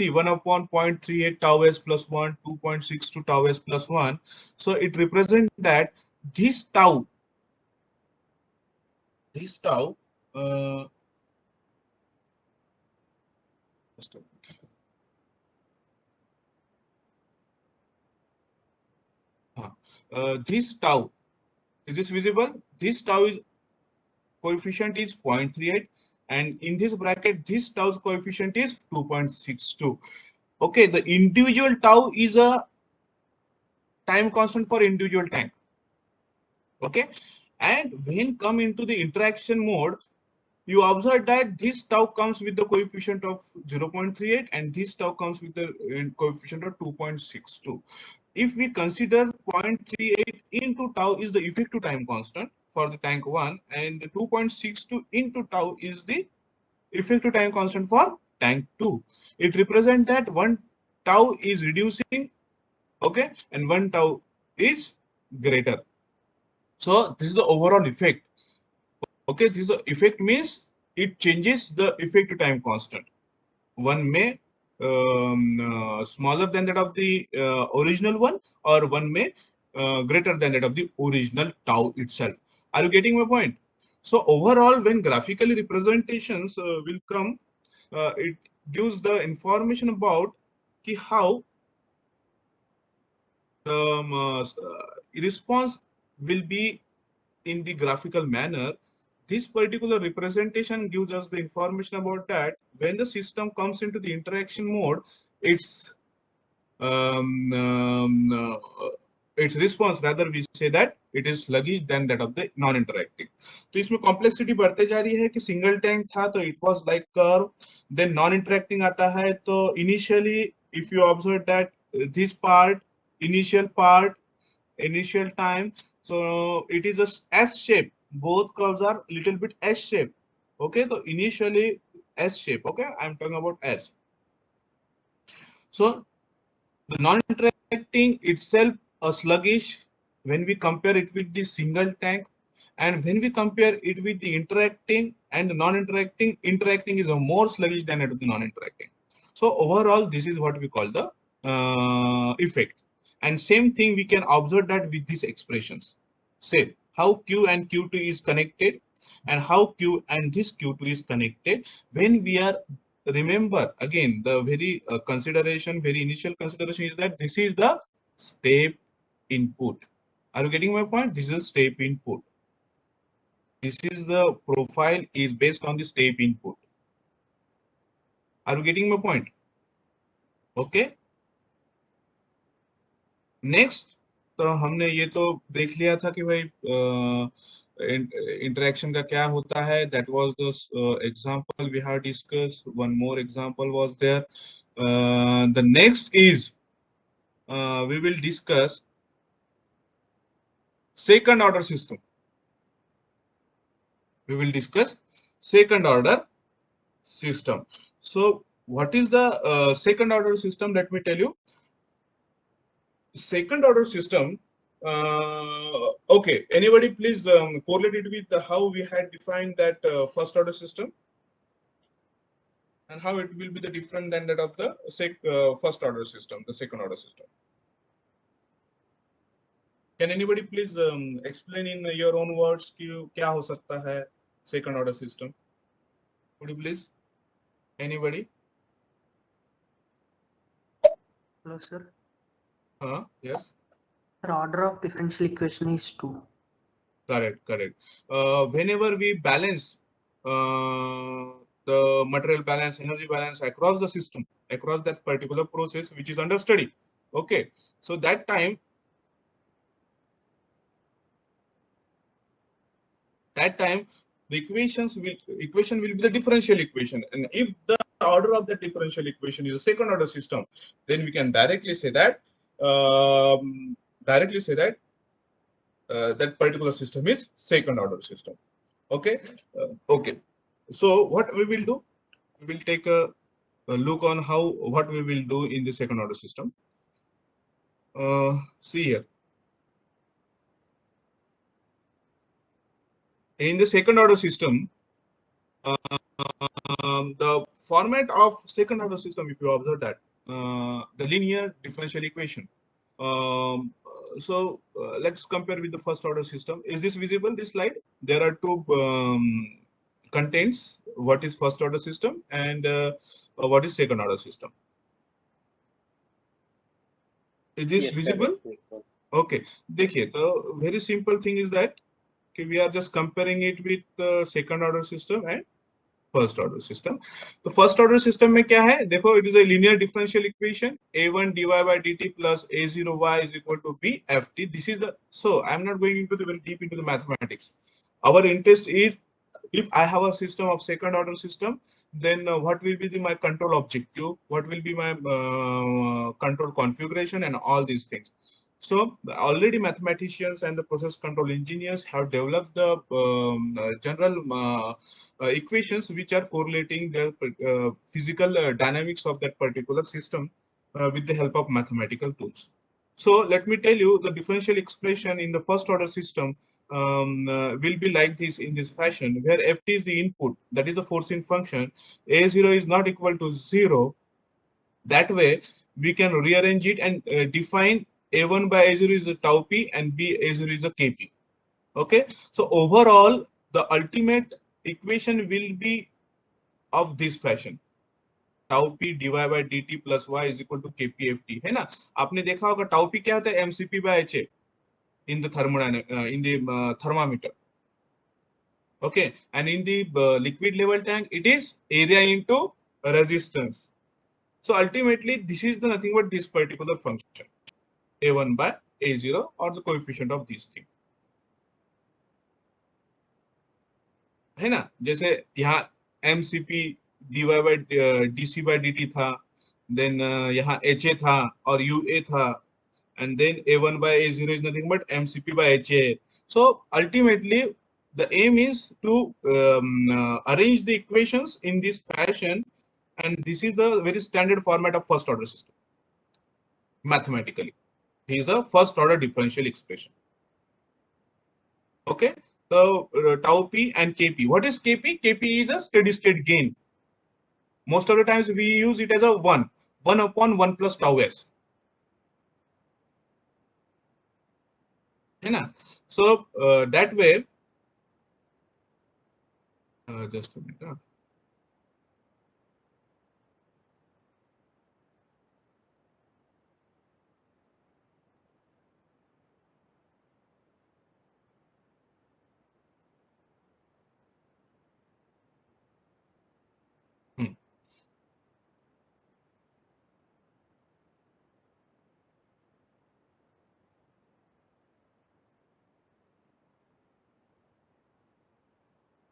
see 1 upon 0.38 tau s plus 1, 2.62 tau s plus 1. So it represents that this tau, uh, just a minute. This tau, is this visible? This tau is coefficient is 0.38, and in this bracket this tau's coefficient is 2.62. Okay, the individual tau is a time constant for individual tank. Okay, and when come into the interaction mode, you observe that this tau comes with the coefficient of 0.38 and this tau comes with the coefficient of 2.62. If we consider 0.38 into tau is the effective time constant for the tank 1, and the 2.62 into tau is the effective time constant for tank 2. It represents that one tau is reducing, okay, and one tau is greater. So this is the overall effect. Okay, this is the effect means it changes the effective time constant. One may smaller than that of the original one, or one may greater than that of the original tau itself. Are you getting my point? So overall, when graphically representations will come, it gives the information about how the response will be in the graphical manner. This particular representation gives us the information about that when the system comes into the interaction mode, its its response, rather we say that it is sluggish than that of the non-interacting. तो इसमें complexity बढ़ते जा रही है कि single tank था तो it was like curve, then non-interacting आता है तो initially if you observe that this part, initial time, so it is a S shape. Both curves are little bit S shape. Okay, so initially S shape. Okay, I'm talking about S. So the non-interacting itself a sluggish when we compare it with the single tank, and when we compare it with the interacting and the non-interacting, interacting is a more sluggish than the non-interacting. So overall, this is what we call the effect. And same thing we can observe that with these expressions. Say how Q and Q2 is connected, and how Q and this Q2 is connected when we are, remember again the very very initial consideration is that this is the step input. Are you getting my point? This is step input. This is the profile is based on the step input. Are you getting my point? Okay. Next तो हमने ये तो देख लिया था कि भाई interaction का क्या होता है. That was the example we have discuss. One more example was there. The next is we will discuss second order system. We will discuss second order system. So what is the second order system? Let me tell you. Second order system, okay, anybody please correlate it with how we had defined that first order system, and how it will be the different than that of the first order system, the second order system. Can anybody please explain in your own words कि क्या हो सकता है second order system? Would you please? Anybody? Hello, sir. Yes. The order of differential equation is 2. Correct. Whenever we balance the material balance, energy balance across the system, across that particular process which is under study, okay, so that time the equation will be the differential equation, and if the order of the differential equation is a second order system, then we can directly say that that particular system is second order system. Okay. Okay, so what we will do, we will take a look on what we will do in the second order system. See here, in the second order system, the format of second order system, if you observe that, the linear differential equation. Let's compare with the first order system. Is this visible, this slide? There are two contents. What is first order system and what is second order system? Is this Yes, sir. visible? Okay. देखिए, the very simple thing is that we are just comparing it with the second order system and first order system. तो first order system में क्या है? देखो, it is a linear differential equation. A1 dy by dt plus a0 y is equal to b ft. This is the, so I'm not going into the very deep into the mathematics. Our interest is, if I have a system of second order system, then what will be my control objective? What will be my control configuration and all these things? So already mathematicians and the process control engineers have developed the general equations which are correlating the physical dynamics of that particular system with the help of mathematical tools. So let me tell you, the differential expression in the first order system will be like this in this fashion, where ft is the input, that is the forcing function. A0 is not equal to 0. That way we can rearrange it and define a1 by a0 is a tau p and b a0 is a kp. Okay, so overall the ultimate equation will be of this fashion. Tau p dy by dt plus y is equal to kpft, है ना? आपने देखा होगा tau p क्या होता है? mcp by ha in the thermometer. Okay, and in the liquid level tank, it is area into resistance. So ultimately, this is the nothing but this particular function, a1 by a0, or the coefficient of these things. है ना? जैसे यहाँ mcp dy by dc by dt था, then यहाँ ha था और ua था, and then a1 by a0 is nothing but mcp by ha. So ultimately, the aim is to arrange the equations in this fashion, and this is the very standard format of first order system. Mathematically, this is a first order differential expression. Okay, so tau p and kp. What is kp? Kp is a steady state gain. Most of the times we use it as a 1 upon 1 plus tau s. है ना? So that way, just a minute.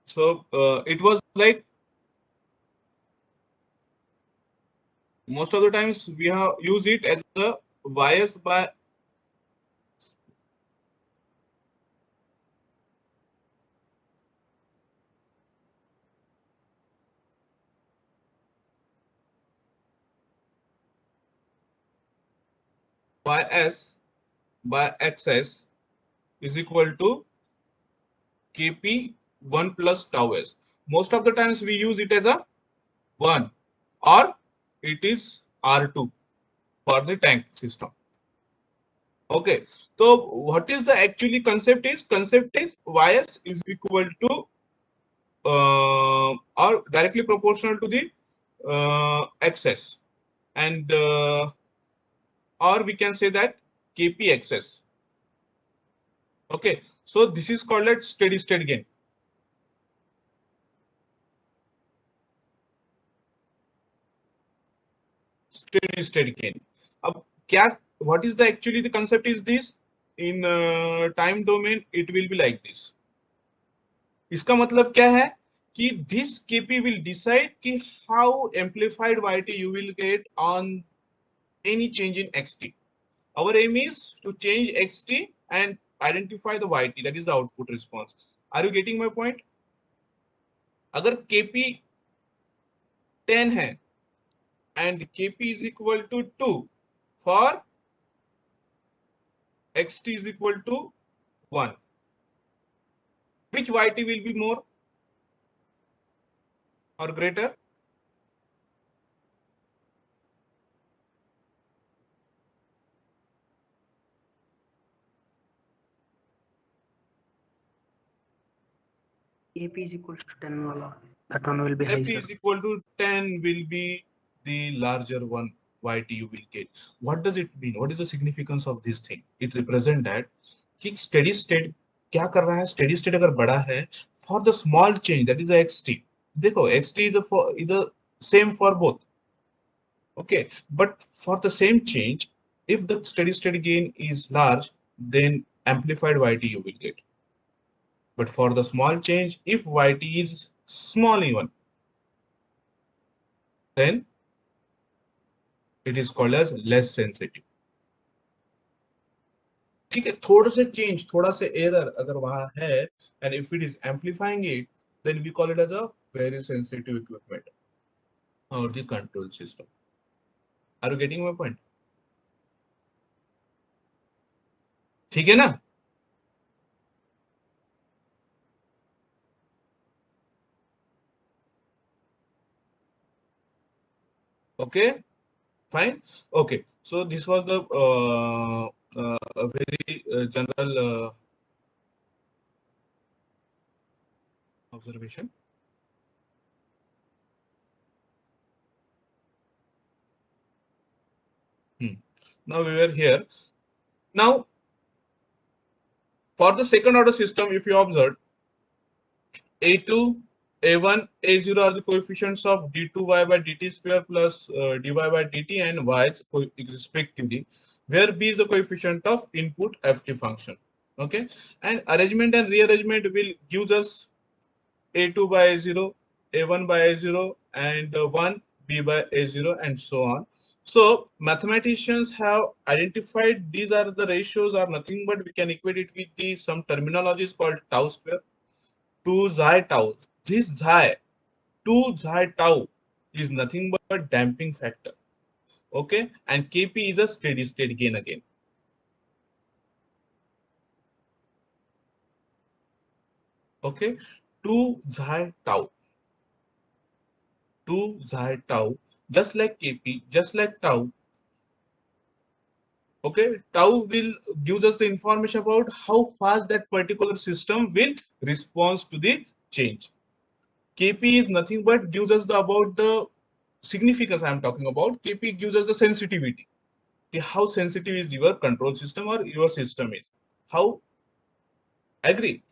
So it was like most of the times we have use it as the ys by ys by xs is equal to kp 1 plus tau s. Most of the times we use it as a 1, or it is R2 for the tank system. Okay, so what is the actually concept is? Concept is ys is equal to or directly proportional to the xs, and or we can say that kp xs. Okay, so this is called as steady state gain. Steady state gain. अब क्या, what is the actually the concept is this? In time domain it will be like this. इसका मतलब क्या है कि this kp will decide कि how amplified yt you will get on any change in xt. Our aim is to change xt and identify the yt, that is the output response. Are you getting my point? अगर kp 10 है and kp is equal to 2 for xt is equal to 1, which yt will be more or greater? AP is equals to 10 wala. That one will be high, AP sir. is equal to 10 will be the larger one, YT you will get. What does it mean? What is the significance of this thing? It represents that कि steady state क्या कर रहा है? Steady state अगर बड़ा है, for the small change, that is the XT. देखो, XT is a same for both. Okay, but for the same change, if the steady state gain is large, then amplified YT you will get. But for the small change, if YT is small even, then it is called as less sensitive. ठीक है, थोड़ा सा change, थोड़ा सा error अगर वहां है, and if it is amplifying it, then we call it as a very sensitive equipment or the control system. Are you getting my point? ठीक है ना? Okay, fine. Okay, so this was the a very general observation. Now we were here. Now, for the second order system, if you observe, A2, A1, A0 are the coefficients of d2y by dt square plus dy by dt and y respectively, where b is the coefficient of input ft function. Okay, and arrangement and rearrangement will give us A2 by A0, A1 by A0, and 1 b by A0, and so on. So mathematicians have identified these are the ratios are nothing but we can equate it with the some terminologies called tau square, 2 xi tau. This xi, 2 xi tau is nothing but damping factor. Okay, and Kp is a steady state gain again. Okay, 2 xi tau, 2 xi tau, just like Kp, just like tau. Okay, tau will gives us the information about how fast that particular system will respond to the change. Kp is nothing but gives us the about the significance I am talking about. Kp gives us the sensitivity. How sensitive is your control system or your system is. How agree?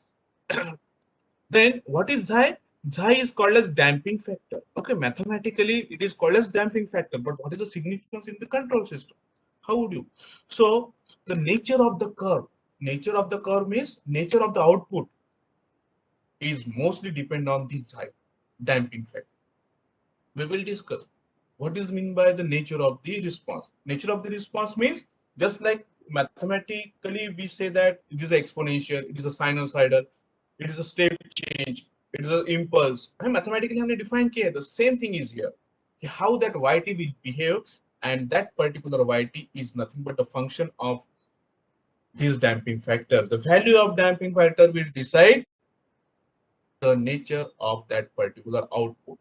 Then what is xi? Xi is called as damping factor. Okay, mathematically it is called as damping factor, but what is the significance in the control system? How would you? So the nature of the curve means nature of the output is mostly depend on the xi, damping factor. We will discuss what is mean by the nature of the response. Nature of the response means just like mathematically we say that it is exponential, it is a sinusoidal, it is a step change, it is an impulse. And mathematically हमने define किया, the same thing is here. How that yt will behave, and that particular yt is nothing but a function of this damping factor. The value of damping factor will decide the nature of that particular output.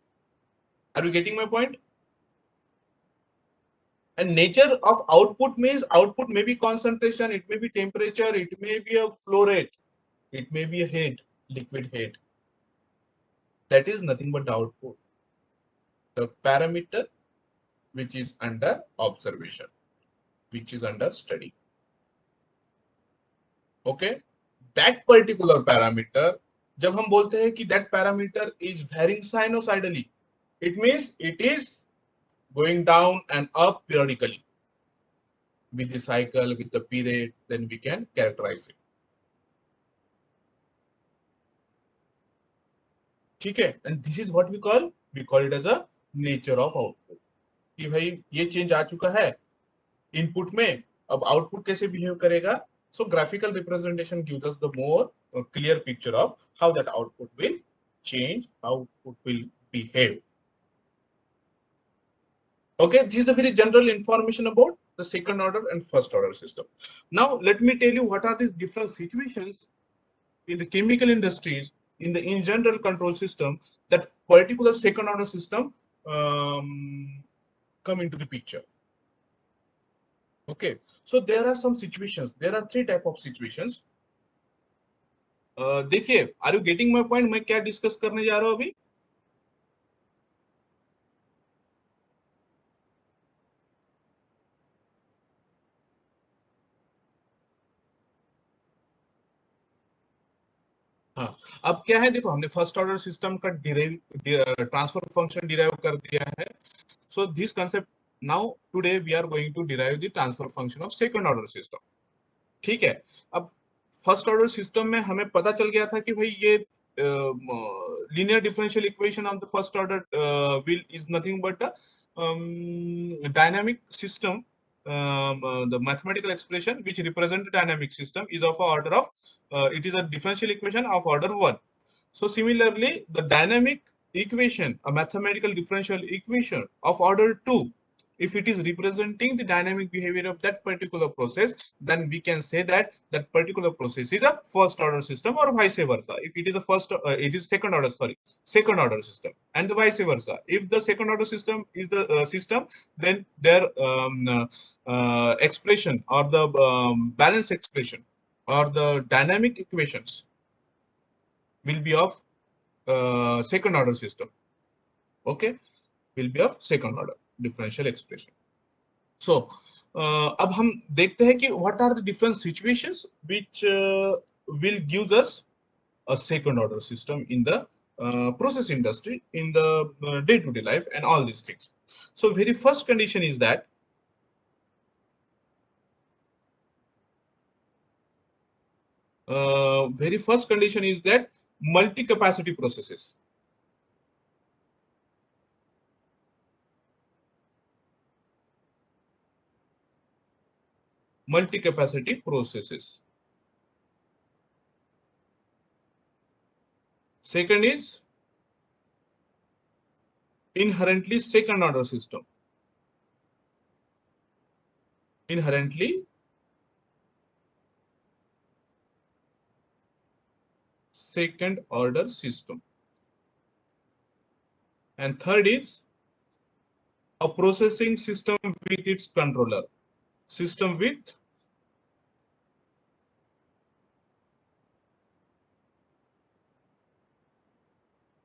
Are you getting my point? And nature of output means output may be concentration, it may be temperature, it may be a flow rate, it may be a head, liquid head. That is nothing but the output. The parameter which is under observation, which is under study. Okay, that particular parameter, जब हम बोलते हैं कि that parameter is varying sinusoidally, it means it is going down and up periodically with the cycle, with the period, then we can characterize it. ठीक है, and this is what we call it as a nature of output. कि भाई ये change आ चुका है input में, अब output कैसे बिहेव करेगा. So graphical representation gives us the more clear picture of how that output will change, how output will behave. Okay, this is the very general information about the second order and first order system. Now let me tell you what are the different situations in the chemical industries, in general control system, that particular second order system come into the picture. Okay, so there are some situations. There are three type of situations. देखिए, are you getting my point? मैं क्या discuss करने जा रहा हूँ अभी? हाँ, अब क्या है, देखो हमने फर्स्ट ऑर्डर सिस्टम का ट्रांसफर फंक्शन डिराइव कर दिया है. So this concept, now today we are going to derive the transfer function of second order system. ठीक है. अब फर्स्ट ऑर्डर सिस्टम में हमें पता चल गया था कि भाई ये linear differential equation of the first order will is nothing but a dynamic system. The mathematical expression which represent the dynamic system is of a order of it is a differential equation of order 1. So similarly, the dynamic equation, a mathematical differential equation of order 2, if it is representing the dynamic behavior of that particular process, then we can say that that particular process is a first order system, or vice versa. If it is a it is second order, second order system, and the vice versa. If the second order system is the system, then their expression, or the balance expression, or the dynamic equations will be of second order system. Okay, will be of second order differential expression. So अब हम देखते हैं कि what are the different situations which will give us a second order system in the process industry, in the day-to-day life, and all these things. So very first condition is that multi-capacity processes. Multi-capacity processes. Second is inherently second order system. Inherently second order system. And third is a processing system with its controller. System with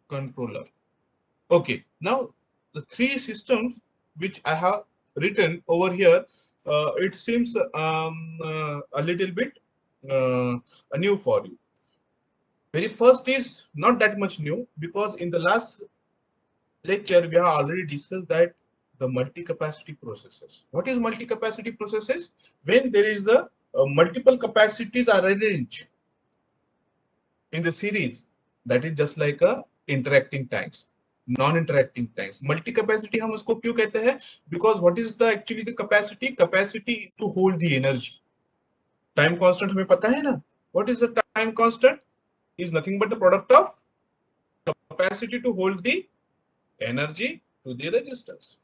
controller. Okay, now the three systems which I have written over here, it seems a little bit new for you. Very first is not that much new, because in the last lecture we have already discussed that the multi-capacity processes. What is multi-capacity processes? When there is a multiple capacities are arranged in the series, that is just like a interacting tanks, non-interacting tanks. Multi-capacity हम उसको क्यों कहते हैं? Because what is the actually the capacity? Capacity to hold the energy. Time constant हमें पता है ना? What is the time constant? Is nothing but the product of capacity to hold the energy to the resistance.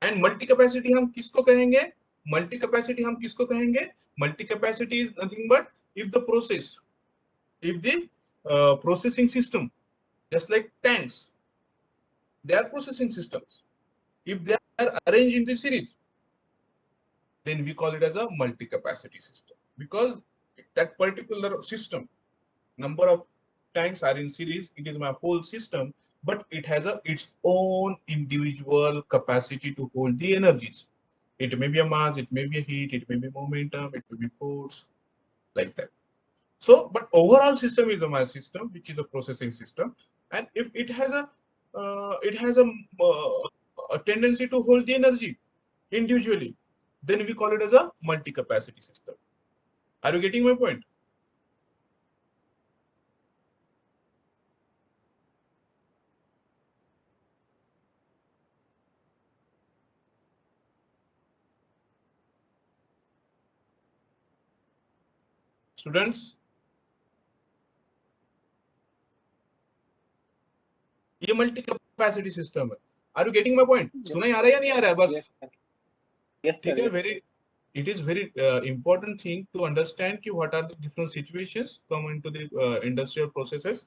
And multi-capacity हम किसको कहेंगे? Multi-capacity हम किसको कहेंगे? Multi-capacity is nothing but if the process, if the processing system, just like tanks, they are processing systems. If they are arranged in the series, then we call it as a multi-capacity system, because that particular system, number of tanks are in series, it is my whole system, but it has its own individual capacity to hold the energies. It may be a mass, it may be a heat, it may be momentum, it may be force, like that. So, but overall system is a mass system, which is a processing system, and if it has a tendency to hold the energy individually, then we call it as a multi-capacity system. Are you getting my point? Students, ये multi capacity system है. Are you getting my point? सुना ही आ रहा है या नहीं आ रहा है? बस ठीक है. Very, it is very important thing to understand ki what are the different situations come into the industrial processes.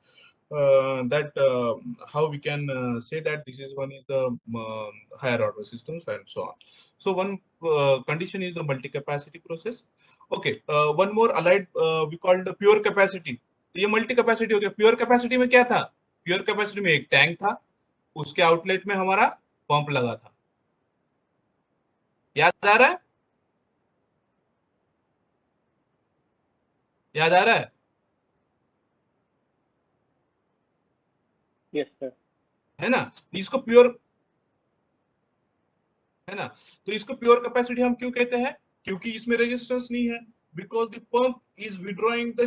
how we can say that this is one is the higher order systems and so on. So one condition is the multi-capacity process. Okay, one more allied we called the pure capacity. ये multi capacity हो गया. Pure capacity में क्या था? Pure capacity में एक tank था, उसके आउटलेट में हमारा पंप लगा था. याद आ रहा है? याद आ रहा है? Yes, sir. है ना? इसको प्योर है ना. तो इसको प्योर कैपेसिटी हम क्यों कहते हैं? क्योंकि इसमें रेजिस्टेंस नहीं है. Because the pump is withdrawing the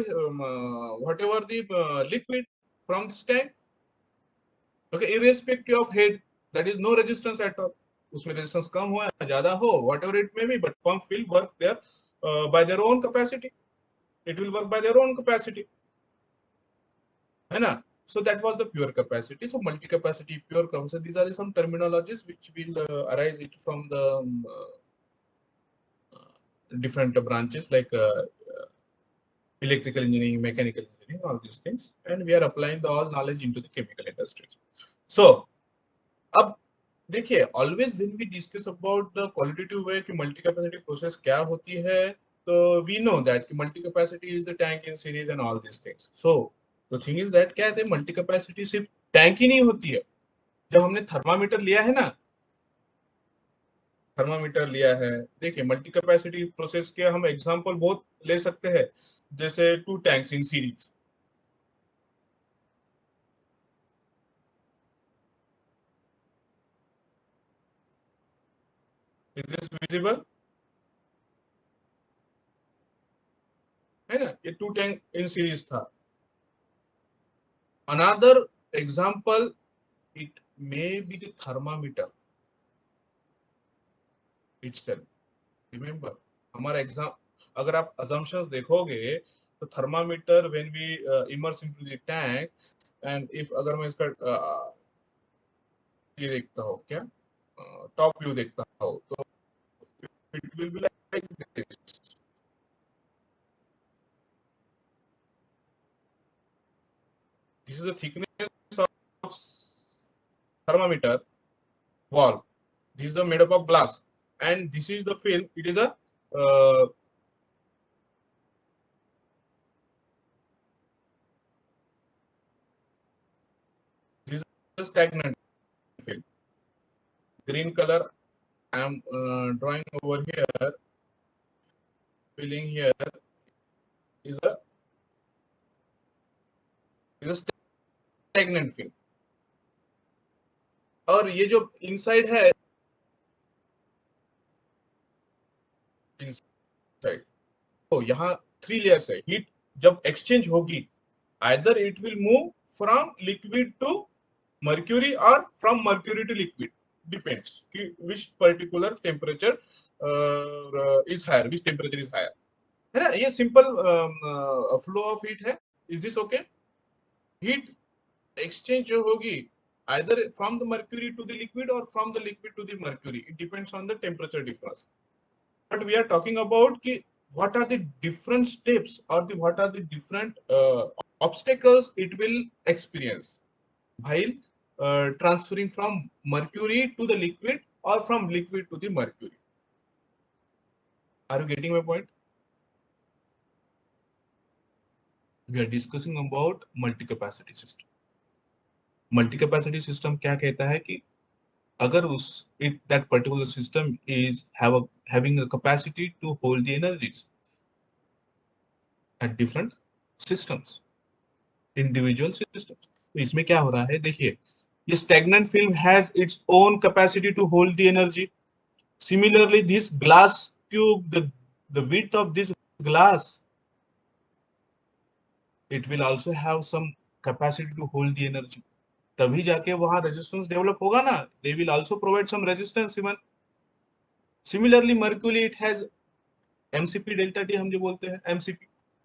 whatever the liquid from this tank. Okay, irrespective of head, that is no resistance at all. उसमें रेजिस्टेंस कम हो या ज्यादा हो, whatever it may be, but pump will work there by their own capacity. It will work by their own capacity. है ना? So that was the pure capacity. So multi-capacity, pure capacity. These are some terminologies which will arise it from the different branches like electrical engineering, mechanical engineering, all these things, and we are applying the all knowledge into the chemical industry. So, अब देखिए, always when we discuss about the qualitative way कि multi-capacity process क्या होती है, तो we know that कि multi-capacity is the tank in series and all these things. So, the thing is that क्या है, multi-capacity सिर्फ टैंक ही नहीं होती है. जब हमने थर्मामीटर लिया है ना, थर्मामीटर लिया है, देखिए मल्टी कैपेसिटी प्रोसेस के हम एग्जांपल बहुत ले सकते हैं, जैसे two tanks in series. Is this visible? है ना, ये टू टैंक इन सीरीज था. Another example, it may be the thermometer itself. Remember, हमारा एग्जाम, अगर आप assumptions देखोगे तो thermometer when we immerse into the tank, and if अगर मैं इसका ये देखता हूँ क्या, टॉप व्यू देखता हूँ, तो it will be like this. This is the thickness of thermometer wall. This is the made up of glass, and this is the film. It is a this is a stagnant film. Green color I am drawing over here. Filling here is a stagnant film. और ये जो inside है, inside, तो यहाँ 3 layers है. Heat जब exchange होगी, either it will move from liquid to mercury or from mercury to liquid, depends which particular temperature is higher, which temperature is higher. है ना, ये सिंपल फ्लो ऑफ हीट है. Is this okay? Heat exchange जो होगी either from the mercury to the liquid or from the liquid to the mercury, it depends on the temperature difference. But we are talking about ki what are the different steps or what are the different obstacles it will experience while transferring from mercury to the liquid or from liquid to the mercury. Are you getting my point? We are discussing about multi-capacity system. Multi-capacity system क्या कहता है कि अगर उस that particular system is having a capacity to hold the energies at different systems, individual systems. तो इसमें क्या हो रहा है, देखिए, ये stagnant film has its own capacity to hold the energy. Similarly, this glass tube, the width of this glass, it will also have some capacity to hold the energy. तभी जाके वहां रेजिस्टेंस डेवलप होगा ना. They will also provide some resistance even. Similarly, mercury, it has MCP delta T, हम जो बोलते हैं MCP,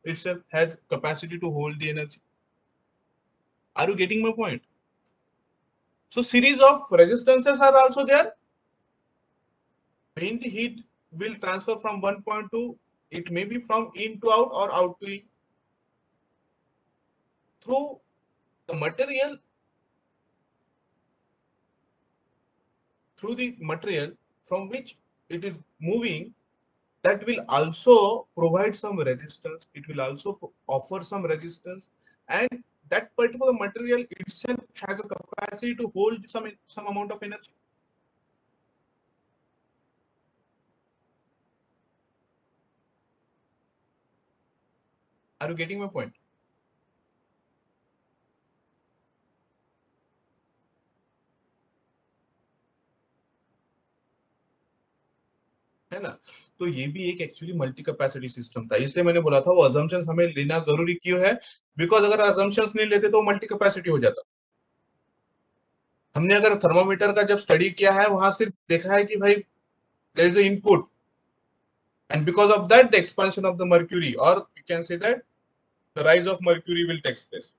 itself has capacity to hold the energy. Are you getting my point? So series of resistances are also there. When the heat will transfer from one point to, it may be from in to out or out to in. Through the material through the material from which it is moving, that will also provide some resistance. It will also offer some resistance, and that particular material itself has a capacity to hold some amount of energy. Are you getting my point? है ना? तो ये भी एक actually multi capacity system था, इसलिए मैंने बोला था वो अजम्पशंस हमें लेना जरूरी क्यों है, बिकॉज अगर अजम्पशंस नहीं लेते तो मल्टी कैपेसिटी हो जाता। हमने अगर थर्मोमीटर का जब स्टडी किया है वहां सिर्फ देखा है कि भाई there is a input, and because of that the expansion of the mercury, or you can say that the rise of mercury will take place.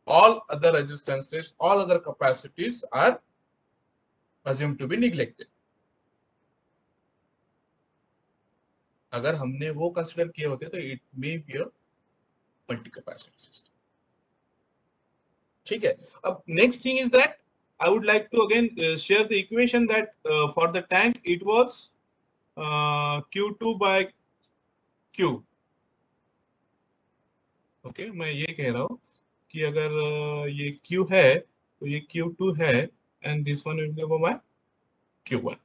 All other resistances, all other capacities are assumed to be neglected. अगर हमने वो consider किए होते तो it may be a multi capacity system. ठीक है, अब next thing is that I would like to again share the equation that for the tank it was Q2 by Q. Okay, मैं ये कह रहा हूँ कि अगर ये Q है तो ये Q2 है and this one will be my Q1.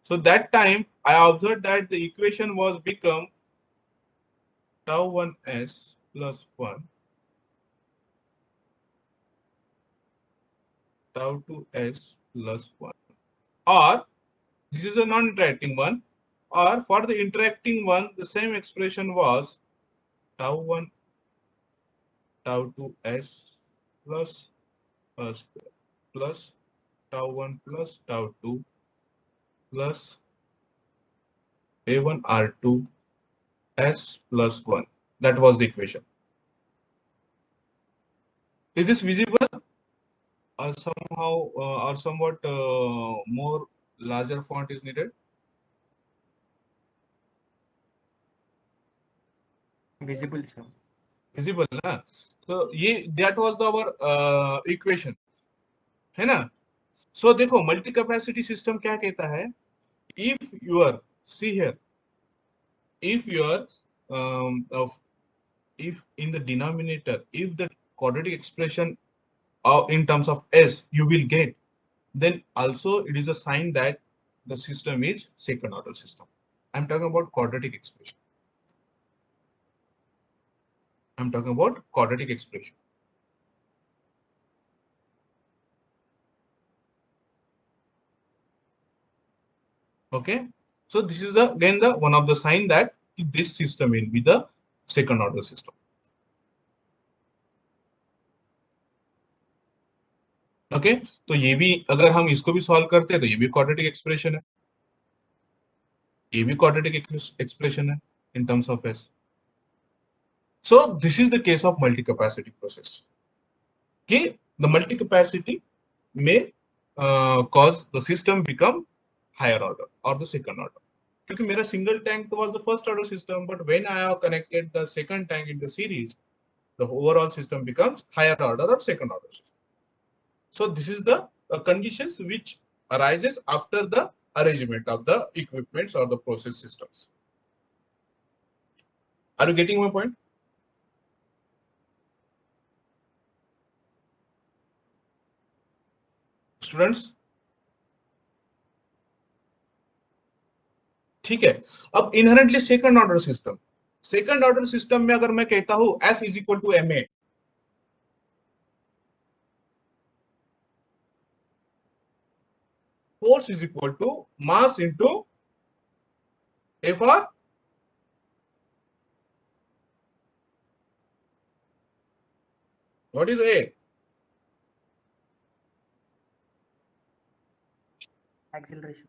So that time I observed that the equation was become tau 1s plus 1 tau 2s plus 1, or this is a non-interacting one, or for the interacting one the same expression was tau 1 tau 2s plus plus tau 1 plus tau 2 plus a1 r2 s plus 1. That was the equation. Is this visible, or somehow or somewhat more larger font is needed? Visible, sir. Visible ना? तो ये that was our equation, है ना? So देखो multi capacity system क्या कहता है, if your see here, if your of if in the denominator if the quadratic expression in terms of s you will get, then also it is a sign that the system is second order system. I'm talking about quadratic expression. I'm talking about quadratic expression. Okay, so this is the again the one of the sign that this system will be the second order system. Okay तो ये भी अगर हम इसको भी solve करते हैं तो ये भी क्वाड्रेटिक एक्सप्रेशन है, ये भी क्वाड्रेटिक एक्सप्रेशन है in terms of s. So this is the case of multi capacity process. कि the multi capacity may cause the system become higher order or the second order. क्योंकि मेरा single tank was the first order system, but when I have connected the second tank in the series, the overall system becomes higher order or second order system. So this is the conditions which arises after the arrangement of the equipments or the process systems. Are you getting my point? Students, ठीक है, अब inherently second order system में अगर मैं कहता हूं F is equal to ma, force is equal to mass into F, what is A? Acceleration.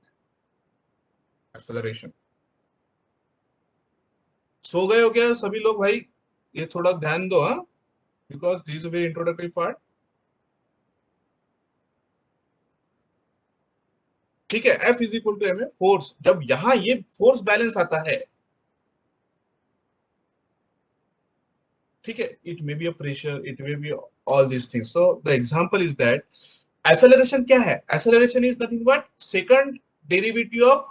Acceleration. सो गए हो क्या सभी लोग भाई? ये थोड़ा ध्यान दो, हाँ, because this is very introductory part. ठीक है, F is equal to M A, force, जब यहां ये फोर्स बैलेंस आता है ठीक है, it may be a pressure, it may be all these things. So the example is that acceleration क्या है? Acceleration is nothing but second derivative of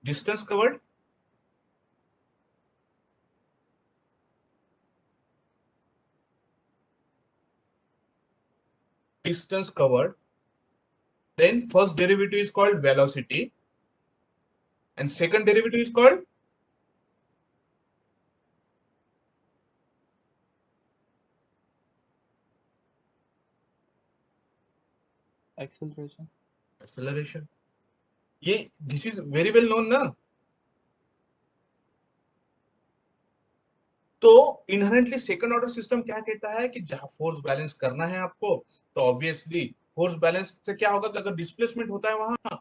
distance covered. Distance covered. Then first derivative is called velocity, and second derivative is called Acceleration. acceleration. ये this is very well known ना. तो inherently second order system क्या कहता है कि जहां force balance करना है आपको, तो ऑब्वियसली फोर्स बैलेंस से क्या होगा कि अगर डिस्प्लेसमेंट होता है वहां,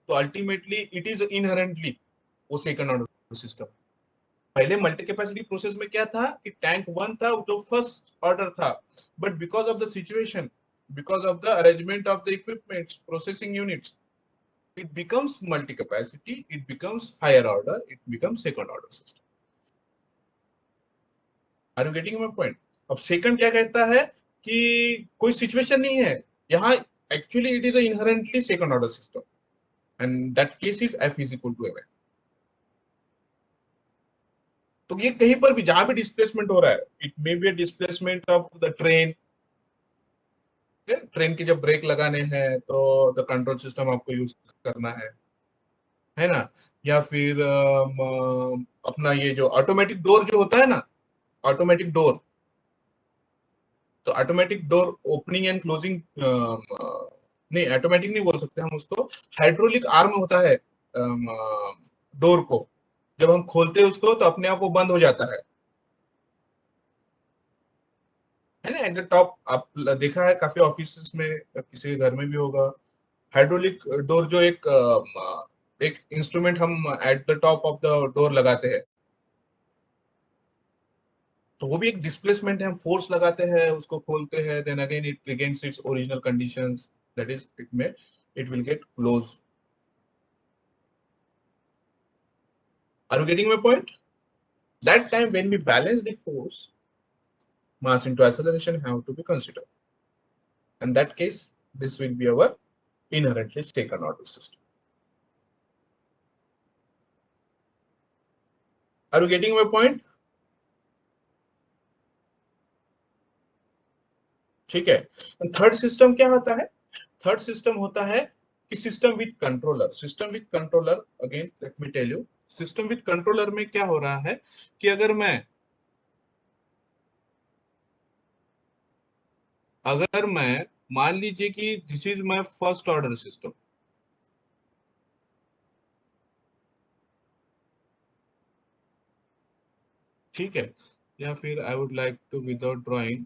तो अल्टीमेटली इट इज इनहेरेंटली वो सेकंड ऑर्डर सिस्टम. पहले मल्टी कैपेसिटी प्रोसेस में क्या था कि टैंक वन था जो फर्स्ट ऑर्डर था, but because of the situation, because of the arrangement of the equipments, processing units, it becomes multi capacity, it becomes higher order, it becomes second order system. Are you getting my point? अब second क्या कहता है कि कोई situation नहीं है यहाँ, actually it is a inherently second order system, and that case is F is equal to M. तो ये कहीं पर भी जहां भी डिस्प्लेसमेंट हो रहा है, it may B displacement of the train. Train की जब ब्रेक लगाने हैं तो द कंट्रोल सिस्टम आपको यूज करना है ना. या फिर अपना ये जो ऑटोमेटिक डोर जो होता है ना, ऑटोमेटिक डोर, तो automatic door opening and closing, नहीं ऑटोमेटिक नहीं बोल सकते हम उसको, हाइड्रोलिक आर्म होता है डोर को, जब हम खोलते हैं उसको तो अपने आप वो बंद हो जाता है ना. एट द टॉप आप देखा है काफी ऑफिस में, किसी के घर में भी होगा, हाइड्रोलिक डोर जो एक इंस्ट्रूमेंट हम at the top of the door लगाते हैं, तो वो भी एक डिस्प्लेसमेंट है, हम फोर्स लगाते हैं उसको खोलते हैं, then again it regains its original conditions, that is it will get close. Are you getting my point? That time when we balance the force, mass into acceleration have to be considered. In that case, this will be our inherently second order system. Are you getting my point? ठीक है. Third system क्या होता है? Third system होता है कि system with controller. System with controller, again let me tell you, system with controller में क्या हो रहा है कि अगर मैं मान लीजिए कि this is my first order system, ठीक है, या फिर I would like to without drawing,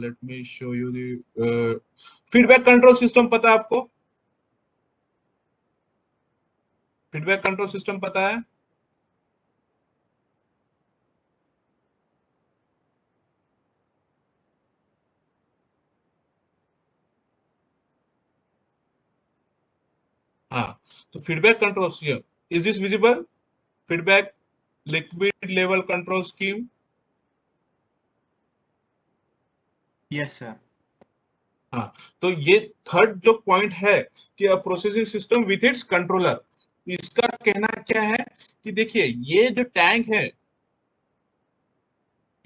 let me show you the feedback control system. पता है आपको फीडबैक कंट्रोल सिस्टम पता है? हाँ, तो feedback control system, is this visible? Feedback liquid level control scheme. Yes, sir. हाँ, तो ये थर्ड जो पॉइंट है कि processing system with its controller, इसका कहना क्या है कि देखिए ये जो टैंक है,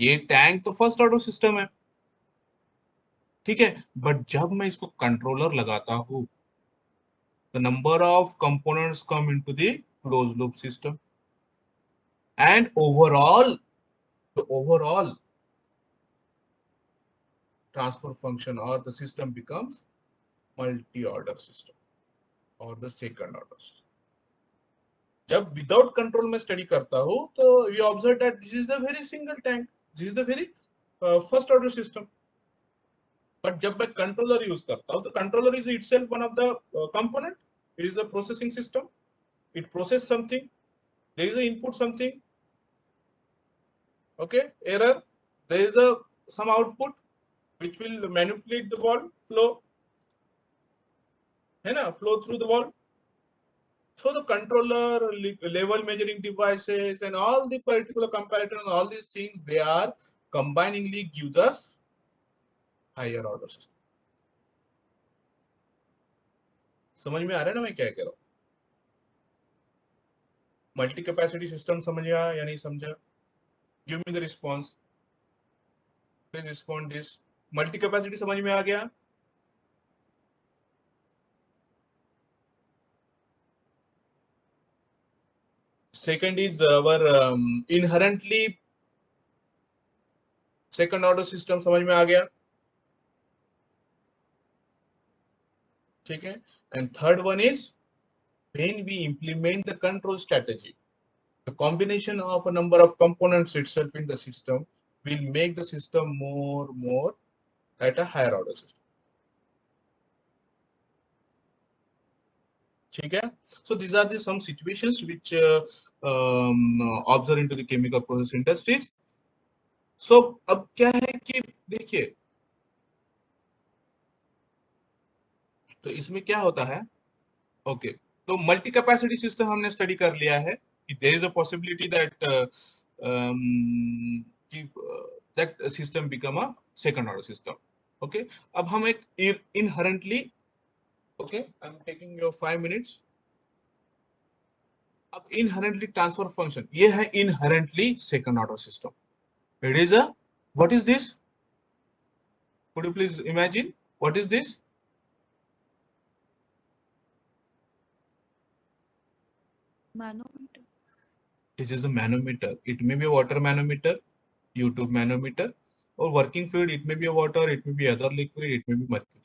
ये टैंक तो फर्स्ट ऑर्डर सिस्टम है, ठीक है, बट जब मैं इसको कंट्रोलर लगाता हूं, the number of components come into the closed loop system, and the overall transfer function or the system becomes multi-order system or the second order system. जब without control में स्टडी करता हूं तो you observe that this is the very single tank, this is the very first order system. But जब मैं controller use करता हूं तो controller is itself one of the component, it is a processing system, it process something, there is a input something, okay, error, there is a some output which will manipulate the valve flow, है ना, flow through the valve. So the controller, level measuring devices, and all the particular comparator and all these things, they are combiningly give us higher order system. समझ में आ रहा है ना मैं क्या कह रहा हूँ? मल्टी कैपेसिटी सिस्टम समझा या नहीं समझा? Give me the response, please respond this. Multi capacity समझ में आ गया? Second is our inherently second order system समझ में आ गया? ठीक है. And third one is when we implement the control strategy, the combination of a number of components itself in the system will make the system more at a higher order system. ठीक है. So these are the some situations which observe into the chemical process industries. So अब क्या है कि देखिए, तो इसमें क्या होता है. ओके, तो मल्टी कैपेसिटी सिस्टम हमने स्टडी कर लिया है कि there is a possibility that that system become a second order system. Okay, अब हम एक inherently, okay I am taking your 5 minutes. अब इनहेरेंटली ट्रांसफर फंक्शन, ये है inherently second order system. It is a, what is this? Could you please imagine what is this? Manometer. This is a manometer. It may be a water manometer, U-tube manometer, or working fluid. It may be a water, it may be other liquid, it may be mercury.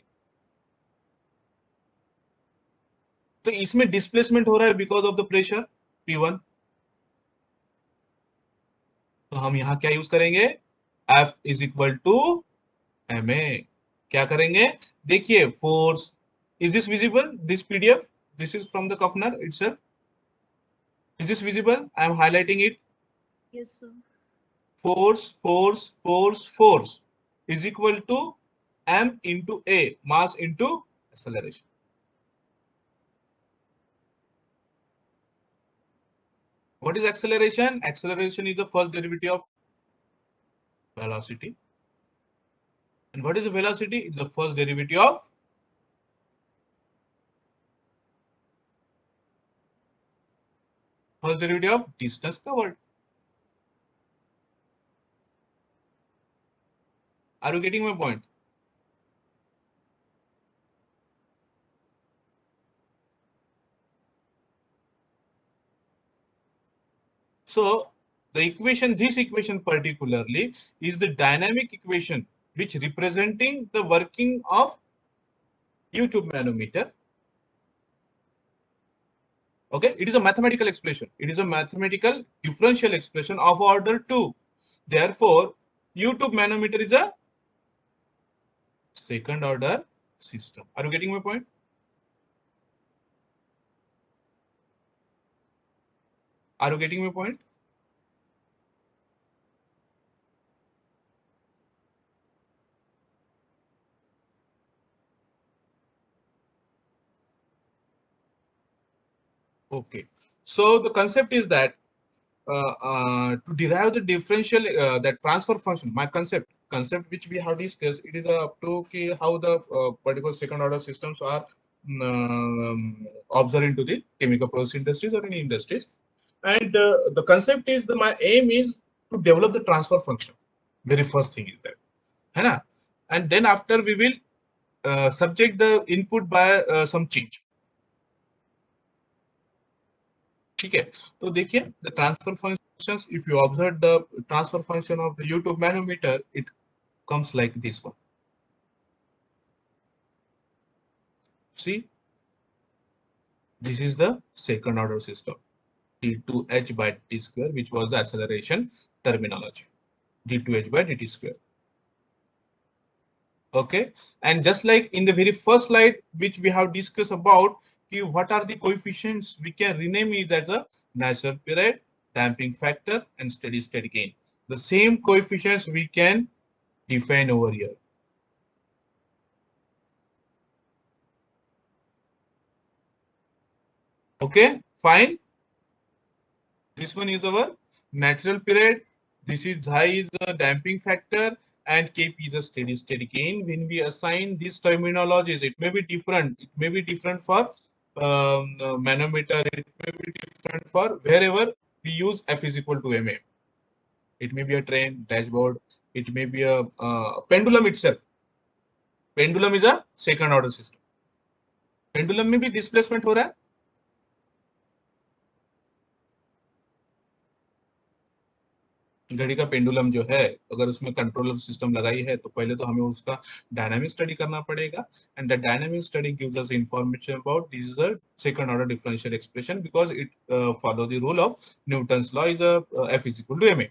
तो इसमें displacement हो रहा है because of the pressure P1. तो हम यहाँ क्या use करेंगे? F is equal to ma. क्या करेंगे? देखिए, force. Is this visible? This PDF, this is from the Kafner itself. Is this visible? I am highlighting it. Yes, sir. Force is equal to m into a, mass into acceleration. What is acceleration? Acceleration is the first derivative of velocity. And what is the velocity? It's the first derivative of distance covered. Are you getting my point? So the equation, this equation particularly, is the dynamic equation which representing the working of U-tube manometer. Okay, it is a mathematical expression. It is a mathematical differential expression of order 2. Therefore, U-tube manometer is a second order system. Are you getting my point? Are you getting my point? Okay. So the concept is that to derive the differential, that transfer function, my concept which we have discussed, it is up to how the particular second order systems are observed into the chemical process industries or any industries. And the concept is my aim is to develop the transfer function. Very first thing is that, है ना? And then after we will subject the input by some change. ठीक है, तो देखिए the transfer functions, if you observe the transfer function of the U-tube manometer, it comes like this one. See, this is the second order system, d2h by dt square, which was the acceleration terminology, d2h by dt square. Okay, and just like in the very first slide which we have discussed about what are the coefficients, we can rename it as the natural period, damping factor, and steady state gain. The same coefficients we can define over here. Okay, fine. This one is our natural period, This is xi is a damping factor and Kp is a steady state gain. When we assign these terminologies, it may be different. It may be different for manometer. It may be different for wherever we use F is equal to ma. It may be a train, dashboard. It may be a pendulum itself. Pendulum is a second order system. Pendulum में भी displacement हो रहा है. घड़ी का pendulum जो है, अगर उसमें कंट्रोलर सिस्टम लगाई है तो पहले तो हमें उसका डायनामिक स्टडी करना पड़ेगा, and the dynamic study gives us information about this is a second order differential expression because it follow the rule of Newton's law is F is equal to ma.